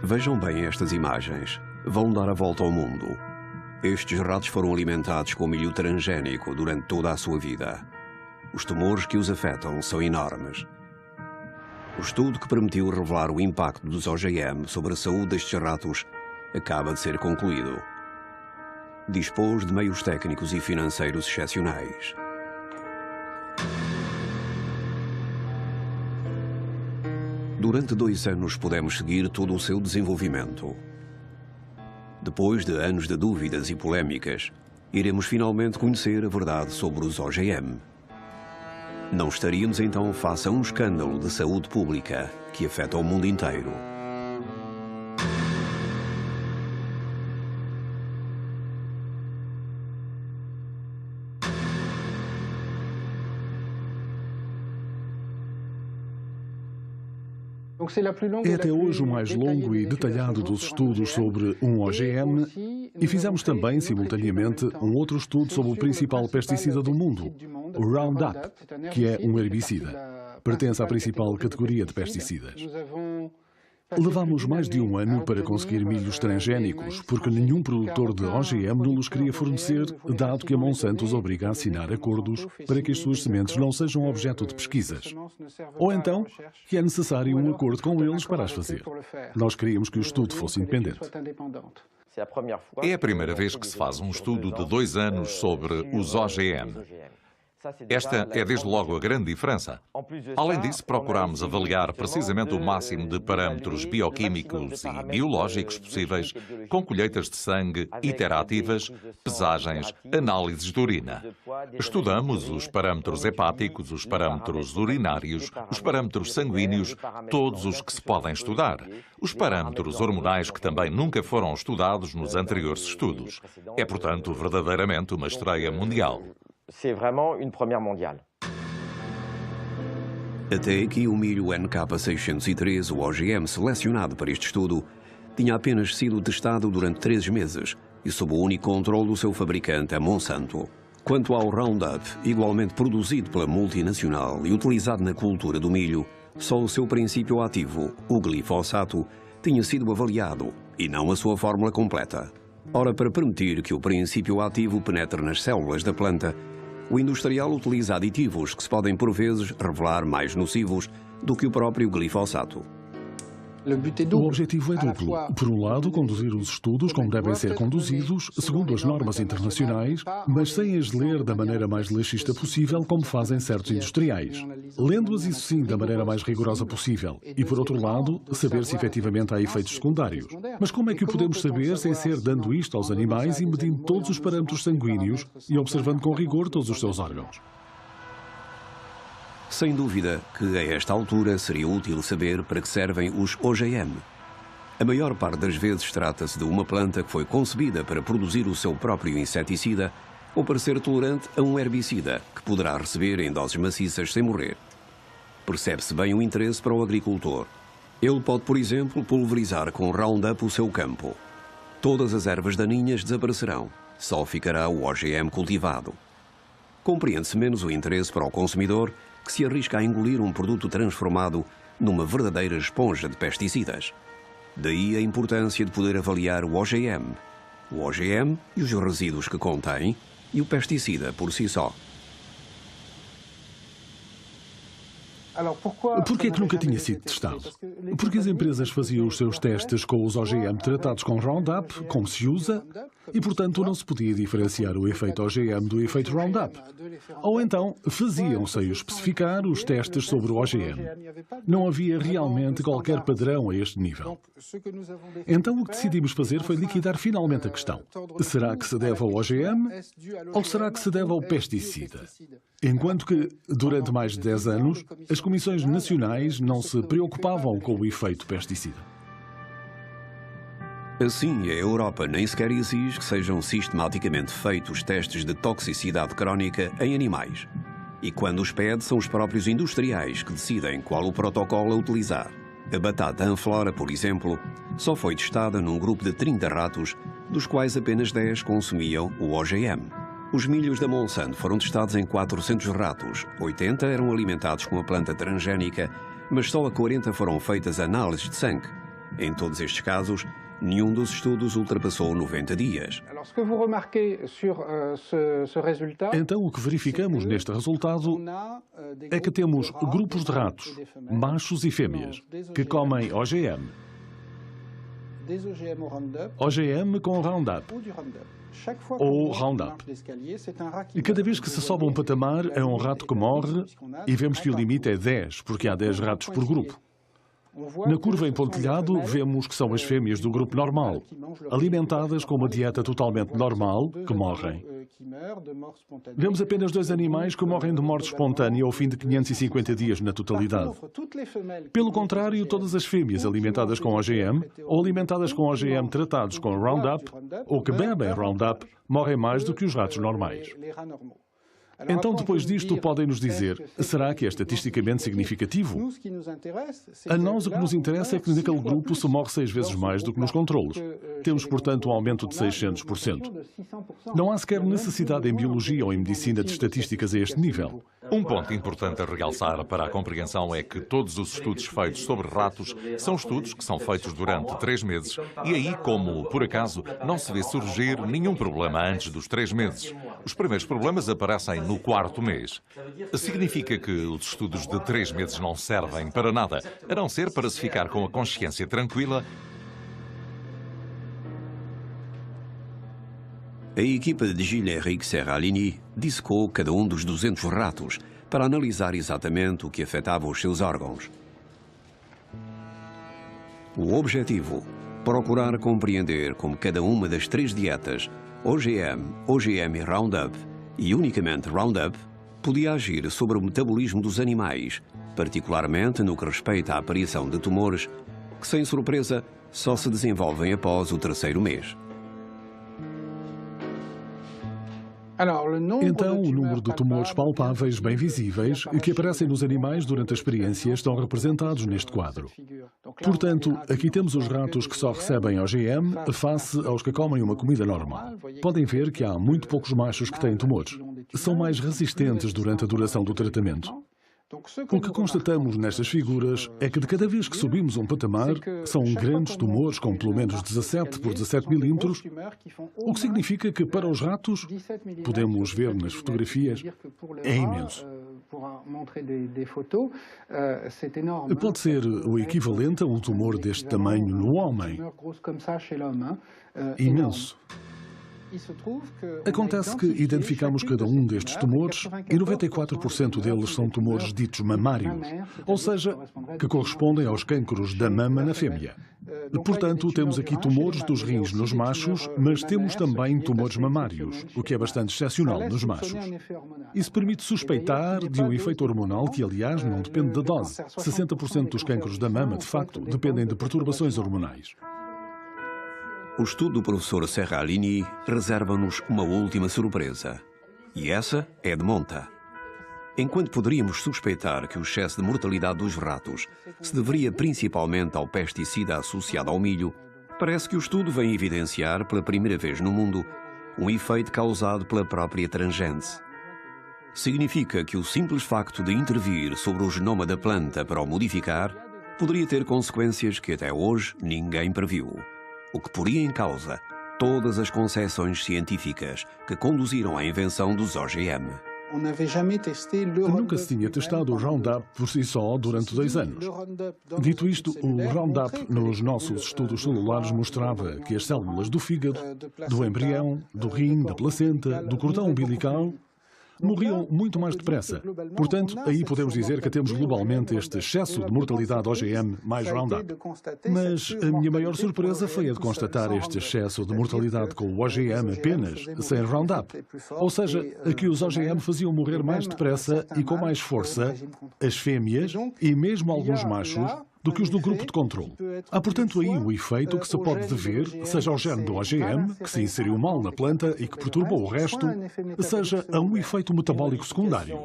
Vejam bem estas imagens. Vão dar a volta ao mundo. Estes ratos foram alimentados com milho transgénico durante toda a sua vida. Os tumores que os afetam são enormes. O estudo que permitiu revelar o impacto dos OGM sobre a saúde destes ratos acaba de ser concluído. Dispôs de meios técnicos e financeiros excepcionais. Durante 2 anos pudemos seguir todo o seu desenvolvimento. Depois de anos de dúvidas e polémicas, iremos finalmente conhecer a verdade sobre os OGM. Não estaríamos então face a um escândalo de saúde pública que afeta o mundo inteiro. É até hoje o mais longo e detalhado dos estudos sobre um OGM e fizemos também, simultaneamente, um outro estudo sobre o principal pesticida do mundo, o Roundup, que é um herbicida. Pertence à principal categoria de pesticidas. Levámos mais de 1 ano para conseguir milhos transgénicos, porque nenhum produtor de OGM não os queria fornecer, dado que a Monsanto os obriga a assinar acordos para que as suas sementes não sejam objeto de pesquisas. Ou então, que é necessário um acordo com eles para as fazer. Nós queríamos que o estudo fosse independente. É a primeira vez que se faz um estudo de 2 anos sobre os OGM. Esta é desde logo a grande diferença. Além disso, procuramos avaliar precisamente o máximo de parâmetros bioquímicos e biológicos possíveis, com colheitas de sangue iterativas, pesagens, análises de urina. Estudamos os parâmetros hepáticos, os parâmetros urinários, os parâmetros sanguíneos, todos os que se podem estudar. Os parâmetros hormonais que também nunca foram estudados nos anteriores estudos. É, portanto, verdadeiramente uma estreia mundial. C'est vraiment une première mondiale. Até aqui, o milho NK603, o OGM selecionado para este estudo, tinha apenas sido testado durante 3 meses e sob o único controle do seu fabricante, a Monsanto. Quanto ao Roundup, igualmente produzido pela multinacional e utilizado na cultura do milho, só o seu princípio ativo, o glifosato, tinha sido avaliado e não a sua fórmula completa. Ora, para permitir que o princípio ativo penetre nas células da planta, o industrial utiliza aditivos que se podem por vezes revelar mais nocivos do que o próprio glifosato. O objetivo é duplo. Por um lado, conduzir os estudos como devem ser conduzidos, segundo as normas internacionais, mas sem as ler da maneira mais laxista possível, como fazem certos industriais. Lendo-as, isso sim, da maneira mais rigorosa possível. E, por outro lado, saber se efetivamente há efeitos secundários. Mas como é que o podemos saber sem ser dando isto aos animais e medindo todos os parâmetros sanguíneos e observando com rigor todos os seus órgãos? Sem dúvida que a esta altura seria útil saber para que servem os OGM. A maior parte das vezes trata-se de uma planta que foi concebida para produzir o seu próprio inseticida ou para ser tolerante a um herbicida que poderá receber em doses maciças sem morrer. Percebe-se bem o interesse para o agricultor. Ele pode, por exemplo, pulverizar com Roundup o seu campo. Todas as ervas daninhas desaparecerão, só ficará o OGM cultivado. Compreende-se menos o interesse para o consumidor que se arrisca a engolir um produto transformado numa verdadeira esponja de pesticidas. Daí a importância de poder avaliar o OGM e os resíduos que contém e o pesticida por si só. Por que é que nunca tinha sido testado? Porque as empresas faziam os seus testes com os OGM tratados com Roundup, como se usa, e portanto não se podia diferenciar o efeito OGM do efeito Roundup. Ou então faziam, sem o especificar, os testes sobre o OGM. Não havia realmente qualquer padrão a este nível. Então o que decidimos fazer foi liquidar finalmente a questão. Será que se deve ao OGM ou será que se deve ao pesticida? Enquanto que, durante mais de 10 anos, as comissões nacionais não se preocupavam com o efeito pesticida. Assim, a Europa nem sequer exige que sejam sistematicamente feitos testes de toxicidade crónica em animais. E quando os pede, são os próprios industriais que decidem qual o protocolo a utilizar. A batata Anflora, por exemplo, só foi testada num grupo de 30 ratos, dos quais apenas 10 consumiam o OGM. Os milhos da Monsanto foram testados em 400 ratos, 80 eram alimentados com a planta transgénica, mas só a 40 foram feitas análises de sangue. Em todos estes casos, nenhum dos estudos ultrapassou 90 dias. Então, o que verificamos neste resultado é que temos grupos de ratos, machos e fêmeas, que comem OGM. OGM com Roundup ou Roundup. E cada vez que se sobe um patamar, é um rato que morre e vemos que o limite é 10, porque há 10 ratos por grupo. Na curva em pontilhado, vemos que são as fêmeas do grupo normal, alimentadas com uma dieta totalmente normal, que morrem. Vemos apenas 2 animais que morrem de morte espontânea ao fim de 550 dias na totalidade. Pelo contrário, todas as fêmeas alimentadas com OGM, ou alimentadas com OGM tratados com Roundup, ou que bebem Roundup, morrem mais do que os ratos normais. Então, depois disto, podem nos dizer, será que é estatisticamente significativo? A nós o que nos interessa é que naquele grupo se morre 6 vezes mais do que nos controlos. Temos, portanto, um aumento de 600%. Não há sequer necessidade em biologia ou em medicina de estatísticas a este nível. Um ponto importante a realçar para a compreensão é que todos os estudos feitos sobre ratos são estudos que são feitos durante 3 meses e aí, como por acaso, não se vê surgir nenhum problema antes dos 3 meses. Os primeiros problemas aparecem no 4º mês. Significa que os estudos de 3 meses não servem para nada, a não ser para se ficar com a consciência tranquila. A equipa de Gilles-Éric Serralini dissecou cada um dos 200 ratos para analisar exatamente o que afetava os seus órgãos. O objetivo: procurar compreender como cada uma das 3 dietas, OGM, OGM e Roundup, e unicamente Roundup, podia agir sobre o metabolismo dos animais, particularmente no que respeita à aparição de tumores, que, sem surpresa, só se desenvolvem após o 3º mês. Então, o número de tumores palpáveis, bem visíveis, que aparecem nos animais durante a experiência estão representados neste quadro. Portanto, aqui temos os ratos que só recebem OGM face aos que comem uma comida normal. Podem ver que há muito poucos machos que têm tumores. São mais resistentes durante a duração do tratamento. O que constatamos nestas figuras é que de cada vez que subimos um patamar, são grandes tumores com pelo menos 17 por 17 milímetros, o que significa que para os ratos, podemos ver nas fotografias, é imenso. Pode ser o equivalente a um tumor deste tamanho no homem. Imenso. Acontece que identificamos cada um destes tumores e 94% deles são tumores ditos mamários, ou seja, que correspondem aos cancros da mama na fêmea. Portanto, temos aqui tumores dos rins nos machos, mas temos também tumores mamários, o que é bastante excepcional nos machos. Isso permite suspeitar de um efeito hormonal que, aliás, não depende da dose. 60% dos cancros da mama, de facto, dependem de perturbações hormonais. O estudo do professor Serralini reserva-nos uma última surpresa. E essa é de monta. Enquanto poderíamos suspeitar que o excesso de mortalidade dos ratos se deveria principalmente ao pesticida associado ao milho, parece que o estudo vem evidenciar pela primeira vez no mundo um efeito causado pela própria transgênese. Significa que o simples facto de intervir sobre o genoma da planta para o modificar poderia ter consequências que até hoje ninguém previu, o que poria em causa todas as concepções científicas que conduziram à invenção dos OGM. Nunca se tinha testado o Roundup por si só durante 2 anos. Dito isto, o Roundup nos nossos estudos celulares mostrava que as células do fígado, do embrião, do rim, da placenta, do cordão umbilical morriam muito mais depressa. Portanto, aí podemos dizer que temos globalmente este excesso de mortalidade OGM mais Roundup. Mas a minha maior surpresa foi a de constatar este excesso de mortalidade com o OGM apenas, sem Roundup. Ou seja, que os OGM faziam morrer mais depressa e com mais força as fêmeas e mesmo alguns machos do que os do grupo de controle. Há, portanto, aí o efeito que se pode dever, seja ao gene do OGM, que se inseriu mal na planta e que perturbou o resto, seja a um efeito metabólico secundário.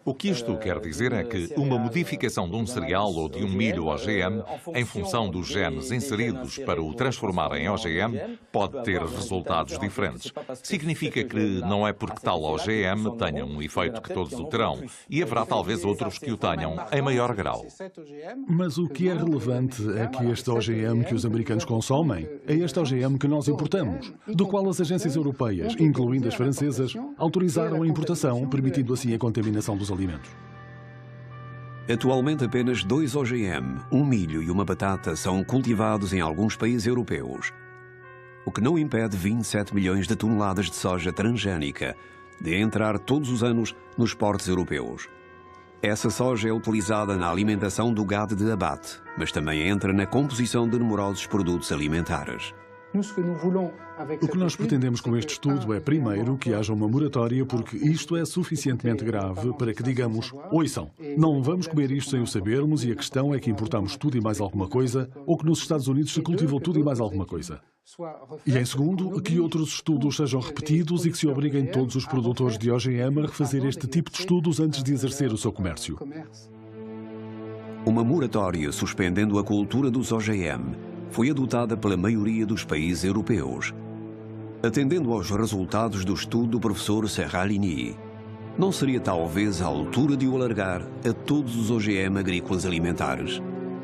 O que isto quer dizer é que uma modificação de um cereal ou de um milho OGM, em função dos genes inseridos para o transformar em OGM, pode ter resultados diferentes. Significa que não é porque tal OGM tenha um efeito que todos o terão, e haverá talvez outros que o tenham em maior grau. Mas o que é relevante é que este OGM que os americanos consomem é este OGM que nós importamos, do qual as agências europeias, incluindo as francesas, autorizaram a importação, permitindo assim a contaminação dos alimentos. Atualmente, apenas 2 OGM, um milho e uma batata, são cultivados em alguns países europeus, o que não impede 27 milhões de toneladas de soja transgénica de entrar todos os anos nos portos europeus. Essa soja é utilizada na alimentação do gado de abate, mas também entra na composição de numerosos produtos alimentares. O que nós pretendemos com este estudo é, primeiro, que haja uma moratória, porque isto é suficientemente grave para que digamos: ouçam, não vamos comer isto sem o sabermos, e a questão é que importamos tudo e mais alguma coisa, ou que nos Estados Unidos se cultivou tudo e mais alguma coisa. E, em segundo, que outros estudos sejam repetidos e que se obriguem todos os produtores de OGM a refazer este tipo de estudos antes de exercer o seu comércio. Uma moratória suspendendo a cultura dos OGM foi adotada pela maioria dos países europeus. Atendendo aos resultados do estudo do professor Serralini, não seria talvez a altura de o alargar a todos os OGM agrícolas alimentares?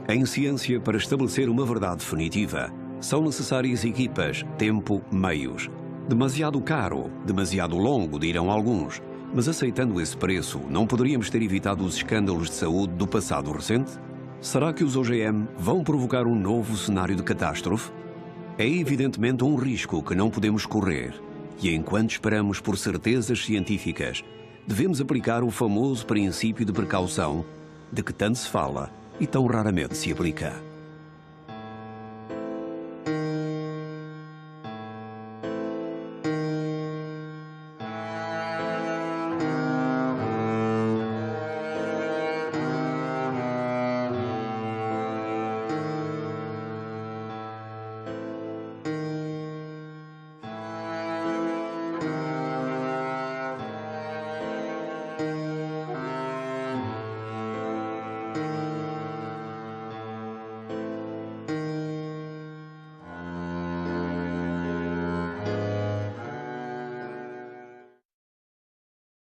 Em ciência, para estabelecer uma verdade definitiva, são necessárias equipas, tempo, meios. Demasiado caro, demasiado longo, dirão alguns. Mas aceitando esse preço, não poderíamos ter evitado os escândalos de saúde do passado recente? Será que os OGM vão provocar um novo cenário de catástrofe? É evidentemente um risco que não podemos correr. E enquanto esperamos por certezas científicas, devemos aplicar o famoso princípio de precaução de que tanto se fala e tão raramente se aplica.